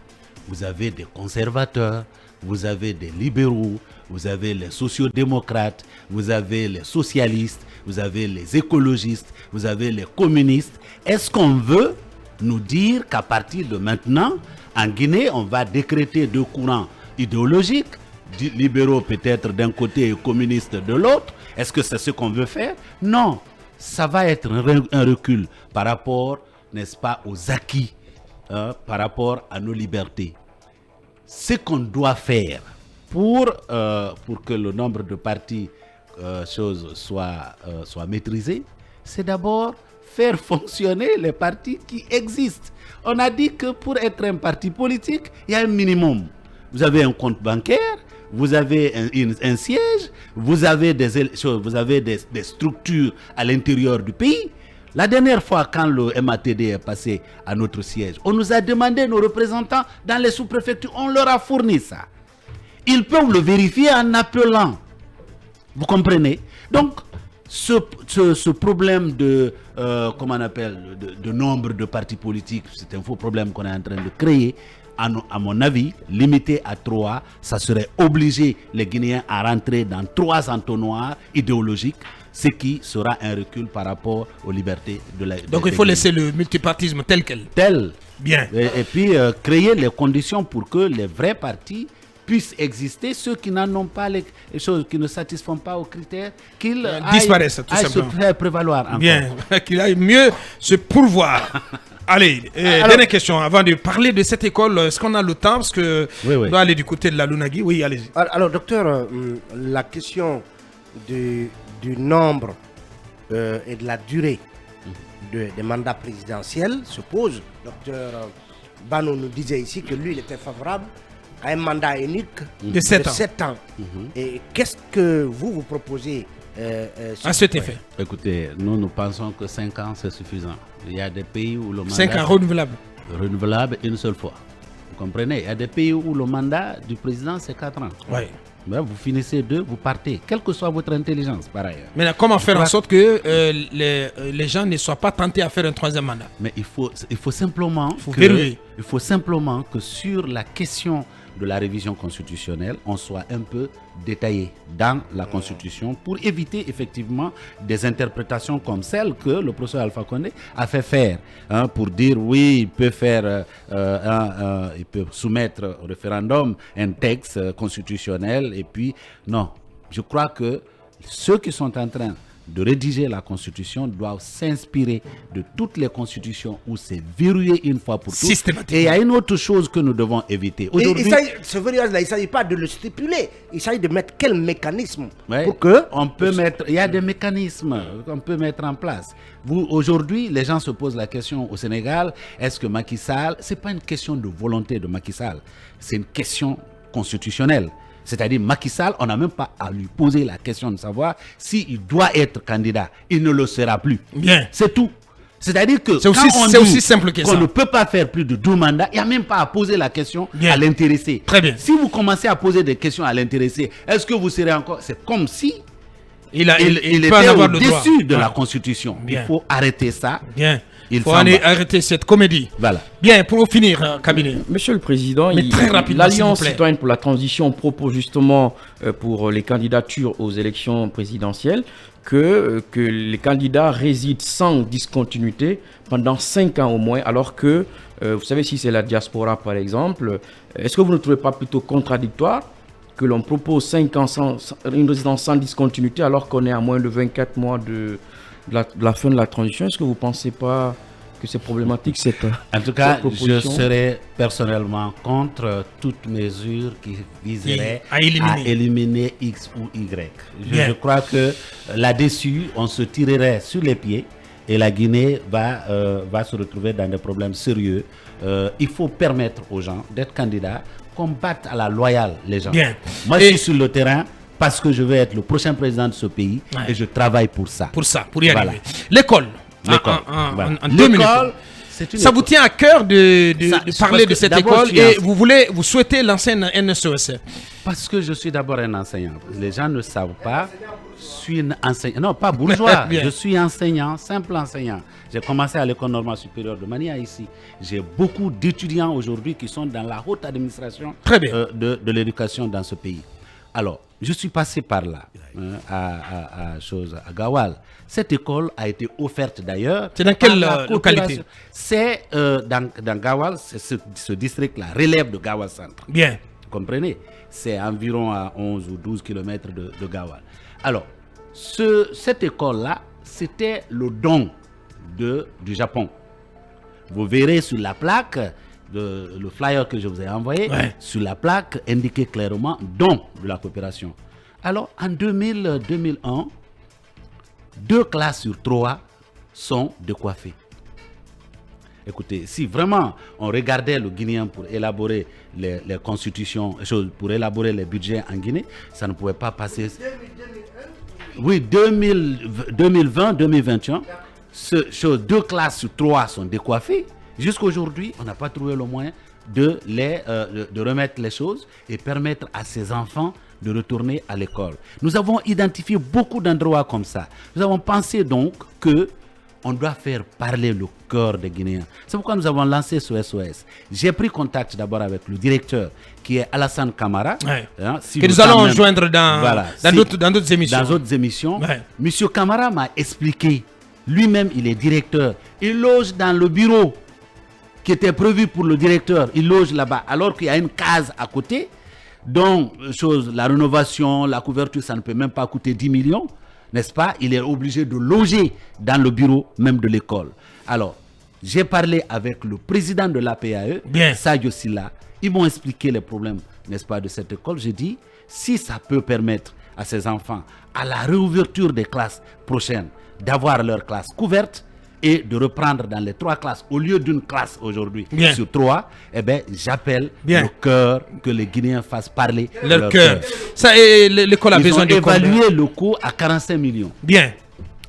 [SPEAKER 2] vous avez des conservateurs, vous avez des libéraux, vous avez les sociodémocrates, vous avez les socialistes, vous avez les écologistes, vous avez les communistes. Est-ce qu'on veut nous dire qu'à partir de maintenant, en Guinée, on va décréter 2 courants idéologiques, libéraux peut-être d'un côté et communistes de l'autre? Est-ce que c'est ce qu'on veut faire? Non, ça va être un recul par rapport, n'est-ce pas, aux acquis, par rapport à nos libertés. Ce qu'on doit faire pour que le nombre de partis soit maîtrisé, c'est d'abord faire fonctionner les partis qui existent. On a dit que pour être un parti politique, il y a un minimum. Vous avez un compte bancaire, vous avez un siège, vous avez des structures à l'intérieur du pays. La dernière fois, quand le MATD est passé à notre siège, on nous a demandé, nos représentants dans les sous-préfectures, on leur a fourni ça. Ils peuvent le vérifier en appelant. Vous comprenez? Donc, ce problème de nombre de partis politiques, c'est un faux problème qu'on est en train de créer. À mon avis, limité à 3, ça serait obligé les Guinéens à rentrer dans 3 entonnoirs idéologiques, ce qui sera un recul par rapport aux libertés de la...
[SPEAKER 1] Donc il faut laisser le multipartisme tel quel. Bien.
[SPEAKER 2] Et puis créer les conditions pour que les vrais partis puissent exister, ceux qui n'en ont pas les choses, qui ne satisfont pas aux critères, qu'ils
[SPEAKER 1] disparaissent tout simplement.
[SPEAKER 2] Se faire prévaloir encore.
[SPEAKER 1] Bien, qu'il aille mieux se pourvoir. Allez, dernière question, avant de parler de cette école, est-ce qu'on a le temps? Parce que on doit aller du côté de la Lunagui. Oui, allez-y.
[SPEAKER 3] Alors, docteur, la question du nombre et de la durée des mandats présidentiels se pose. Docteur Bano nous disait ici que lui, il était favorable à un mandat unique
[SPEAKER 1] de 7 ans.
[SPEAKER 3] Et qu'est-ce que vous proposez
[SPEAKER 1] à cet effet?
[SPEAKER 2] Écoutez, nous pensons que 5 ans, c'est suffisant. Il y a des pays où le mandat...
[SPEAKER 1] 5 ans renouvelable.
[SPEAKER 2] Renouvelable une seule fois. Vous comprenez? Il y a des pays où le mandat du président, c'est 4 ans.
[SPEAKER 1] Oui.
[SPEAKER 2] Ben, vous finissez 2, vous partez, quelle que soit votre intelligence par ailleurs.
[SPEAKER 1] Mais comment faire en sorte que les gens ne soient pas tentés à faire un 3e mandat?
[SPEAKER 2] Mais il faut simplement que sur la question de la révision constitutionnelle, on soit un peu détaillé dans la Constitution pour éviter effectivement des interprétations comme celle que le professeur Alpha Condé a fait faire, pour dire oui, il peut faire, il peut soumettre au référendum un texte constitutionnel et puis non. Je crois que ceux qui sont en train de rédiger la Constitution doivent s'inspirer de toutes les constitutions où c'est verrouillé une fois pour toutes. Et il y a une autre chose que nous devons éviter.
[SPEAKER 3] Aujourd'hui, ce verrouillage-là, il ne s'agit pas de le stipuler. Il s'agit de mettre quel mécanisme pour que...
[SPEAKER 2] On peut mettre, il y a des mécanismes qu'on peut mettre en place. Aujourd'hui, les gens se posent la question au Sénégal, est-ce que Macky Sall, ce n'est pas une question de volonté de Macky Sall, c'est une question constitutionnelle. C'est-à-dire Macky Sall, on n'a même pas à lui poser la question de savoir s'il doit être candidat. Il ne le sera plus.
[SPEAKER 1] Bien.
[SPEAKER 2] C'est tout. C'est-à-dire que
[SPEAKER 1] c'est aussi simple que ça.
[SPEAKER 2] On ne peut pas faire plus de 12 mandats, il n'y a même pas à poser la question à l'intéressé.
[SPEAKER 1] Très bien.
[SPEAKER 2] Si vous commencez à poser des questions à l'intéressé, est-ce que vous serez encore... C'est comme si il était au-dessus de la Constitution. Bien. Il faut arrêter ça.
[SPEAKER 1] Bien. Il faut arrêter cette comédie.
[SPEAKER 2] Voilà.
[SPEAKER 1] Bien, pour finir, cabinet.
[SPEAKER 5] Monsieur le Président,
[SPEAKER 1] l'Alliance
[SPEAKER 5] citoyenne pour la transition propose justement pour les candidatures aux élections présidentielles que les candidats résident sans discontinuité pendant 5 ans au moins, alors que, vous savez, si c'est la diaspora par exemple, est-ce que vous ne trouvez pas plutôt contradictoire que l'on propose 5 ans une résidence sans discontinuité alors qu'on est à moins de 24 mois de la fin de la transition? Est-ce que vous ne pensez pas que c'est problématique cette
[SPEAKER 2] En tout cas, je serais personnellement contre toute mesure qui viserait à éliminer X ou Y. Je crois que là-dessus, on se tirerait sur les pieds et la Guinée va se retrouver dans des problèmes sérieux. Il faut permettre aux gens d'être candidats, qu'on batte à la loyale les gens. Moi, je suis sur le terrain parce que je veux être le prochain président de ce pays et je travaille pour ça.
[SPEAKER 1] Pour y arriver. L'école. En 2 minutes. Ça vous tient à cœur de parler de cette école et vous souhaitez lancer un NSOS?
[SPEAKER 2] Parce que je suis d'abord un enseignant. Les gens ne savent pas. Je suis un enseignant. Non, pas bourgeois. Je suis enseignant, simple enseignant. J'ai commencé à l'école normale supérieure de Mania ici. J'ai beaucoup d'étudiants aujourd'hui qui sont dans la haute administration de l'éducation dans ce pays. Alors, je suis passé par là, à Gawal. Cette école a été offerte d'ailleurs.
[SPEAKER 1] C'est dans quelle localité?
[SPEAKER 2] C'est dans Gawal, ce district-là relève de Gawal Centre.
[SPEAKER 1] Bien.
[SPEAKER 2] Vous comprenez? C'est environ à 11 ou 12 km de Gawal. Alors, cette école-là, c'était le don du Japon. Vous verrez sur la plaque, le flyer que je vous ai envoyé, sur la plaque indiqué clairement don de la coopération. Alors en 2001, 2 classes sur 3 sont décoiffées. Écoutez, si vraiment on regardait le Guinéen pour élaborer les constitutions, pour élaborer les budgets en Guinée, ça ne pouvait pas passer. Oui, 2020, 2021, 2 classes sur 3 sont décoiffées. Jusqu'à aujourd'hui, on n'a pas trouvé le moyen de remettre les choses et permettre à ces enfants de retourner à l'école. Nous avons identifié beaucoup d'endroits comme ça. Nous avons pensé donc qu'on doit faire parler le cœur des Guinéens. C'est pourquoi nous avons lancé ce SOS. J'ai pris contact d'abord avec le directeur qui est Alassane Camara.
[SPEAKER 1] Que nous allons joindre dans d'autres émissions.
[SPEAKER 2] Dans d'autres émissions. Monsieur Camara m'a expliqué. Lui-même, il est directeur. Il loge dans le bureau qui était prévu pour le directeur, il loge là-bas, alors qu'il y a une case à côté, dont la rénovation, la couverture, ça ne peut même pas coûter 10 millions, n'est-ce pas? Il est obligé de loger dans le bureau même de l'école. Alors, j'ai parlé avec le président de l'APAE, Sadio Silla. Ils m'ont expliqué les problèmes, n'est-ce pas, de cette école. J'ai dit, si ça peut permettre à ces enfants, à la réouverture des classes prochaines, d'avoir leur classe couverte et de reprendre dans les 3 classes au lieu d'une classe aujourd'hui sur 3, eh bien, j'appelle le cœur, que les Guinéens fassent parler leur cœur.
[SPEAKER 1] Ça, l'école a besoin de
[SPEAKER 2] évalué le coût à 45 millions.
[SPEAKER 1] Bien.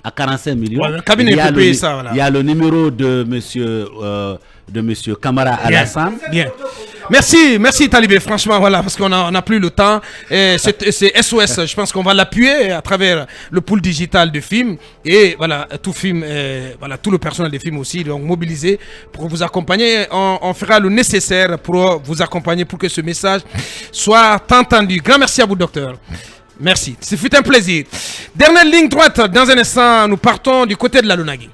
[SPEAKER 2] À 45 millions.
[SPEAKER 1] Ouais, le cabinet peut payer ça. Voilà.
[SPEAKER 2] Il y a le numéro de monsieur Kamara Alassane.
[SPEAKER 1] Bien. Merci Talibé, franchement, voilà, parce qu'on n'a plus le temps. C'est SOS, je pense qu'on va l'appuyer à travers le pool digital de films. Et voilà, tout le personnel des films aussi, donc mobilisé pour vous accompagner. On fera le nécessaire pour vous accompagner pour que ce message soit entendu. Grand merci à vous, docteur. Merci, ce fut un plaisir. Dernière ligne droite, dans un instant, nous partons du côté de la Lunagui.